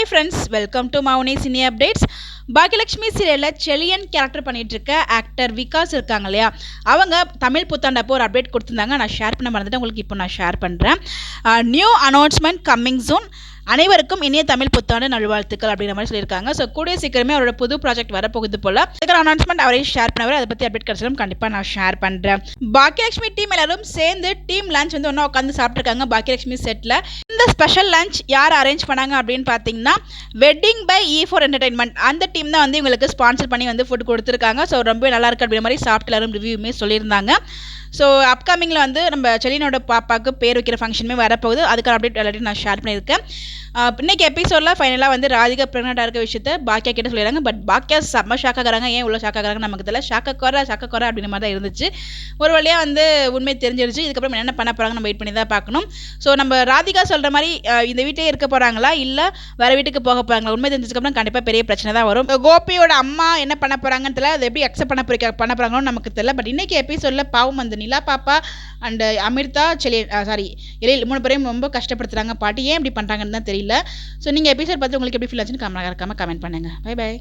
Hi friends, welcome to Mouni cine updates. Baakiyalakshmi சீரியலில் செலியன் character பண்ணிட்டு இருக்க ஆக்டர் விகாஸ் இருக்காங்க இல்லையா, அவங்க தமிழ் புத்தாண்டப்போ ஒரு அப்டேட் கொடுத்துருந்தாங்க. நான் ஷேர் பண்ண மறந்துட்டு உங்களுக்கு இப்போ நான் ஷேர் பண்ணுறேன். நியூ அனௌன்ஸ்மெண்ட் கம்மிங் சூன், அனைவருக்கும் இனிய தமிழ் புத்தாண்டு நல்வாழ்த்துக்கள் அப்படிங்கிற மாதிரி சொல்லியிருக்காங்க. ஸோ கூடிய சீக்கிரமே அவரோட புது ப்ராஜெக்ட் வரப்போகுது போல. இதுக்கான அனௌன்ஸ்மெண்ட் அவரே ஷேர் பண்ணவர், அதை பற்றி அப்டேட் கிடைச்சாலும் கண்டிப்பாக நான் ஷேர் பண்ணுறேன். பாக்கியலட்சுமி டீம் எல்லாரும் சேர்ந்து டீம் லஞ்ச் வந்து ஒன்றா உட்காந்து சாப்பிட்ருக்காங்க பாக்கியலட்சுமி செட்டில். இந்த ஸ்பெஷல் லஞ்ச் யார் அரேஞ்ச் பண்ணாங்க அப்படின்னு பார்த்தீங்கன்னா, வெட்டிங் பை E4 என்டர்டைன்மெண்ட் அந்த டீம் தான் வந்து இவங்களுக்கு ஸ்பான்சர் பண்ணி வந்து ஃபுட் கொடுத்துருக்காங்க. ஸோ ரொம்ப நல்லா இருக்கு அப்படிங்கிற மாதிரி சாப்பிட்டு எல்லாரும் ரிவ்யூமே சொல்லியிருந்தாங்க. ஸோ அப்கமிங்கில் வந்து நம்ம செலியனோட பாப்பாவுக்கு பேர் வைக்கிற ஃபங்க்ஷனுமே வரப்போகுது. அதுக்கான அப்டேட் எல்லாத்தையும் நான் ஷேர் பண்ணியிருக்கேன். இன்னைக்கு எபிசோடில் ஃபைனலாக வந்து ராதிகா ப்ரெக்னெண்ட்டாக இருக்க விஷயத்தை பாக்கியா கிட்ட சொல்லிடுறாங்க. பட் பாக்கியா செம்ம ஷாக்காகிறாங்க. ஏன் இவ்வளோ ஷாக்காகிறாங்க நமக்கு தெரியல. ஷாக்கக்குறை அப்படின்ற மாதிரி தான் இருந்துச்சு. ஒரு வழியாக வந்து உண்மை தெரிஞ்சிருச்சு. இதுக்கப்புறம் என்ன பண்ண போகிறாங்க நம்ம வெயிட் பண்ணி தான் பார்க்கணும். ஸோ நம்ம ராதிகா சொல்கிற மாதிரி இந்த வீட்டிலே இருக்க போகிறாங்களா இல்லை வேறு வீட்டுக்கு போக போகிறாங்களா, உண்மை தெரிஞ்சதுக்கப்புறம் கண்டிப்பாக பெரிய பிரச்சனை தான் வரும். கோபியோட அம்மா என்ன பண்ண போகிறாங்கன்னு தெரியல. அது எப்படி அக்செப்ட் பண்ண போகிறாங்கன்னு நமக்கு தெரியல. பட் இன்னைக்கு எபிசோடில் பாவம் அந்த நிலா பாப்பா அண்ட் அமிர்தா எழில் 3 பேரையும் ரொம்ப கஷ்டப்படுத்துகிறாங்க பாட்டி. ஏன் இப்படி பண்ணுறாங்கன்னு தான் தெரியல. ஸோ நீங்கள் எபிசோட் பார்த்து உங்களுக்கு எப்படி ஃபீல் ஆச்சுன்னு கமெண்ட் பண்ணுங்கள். Bye by.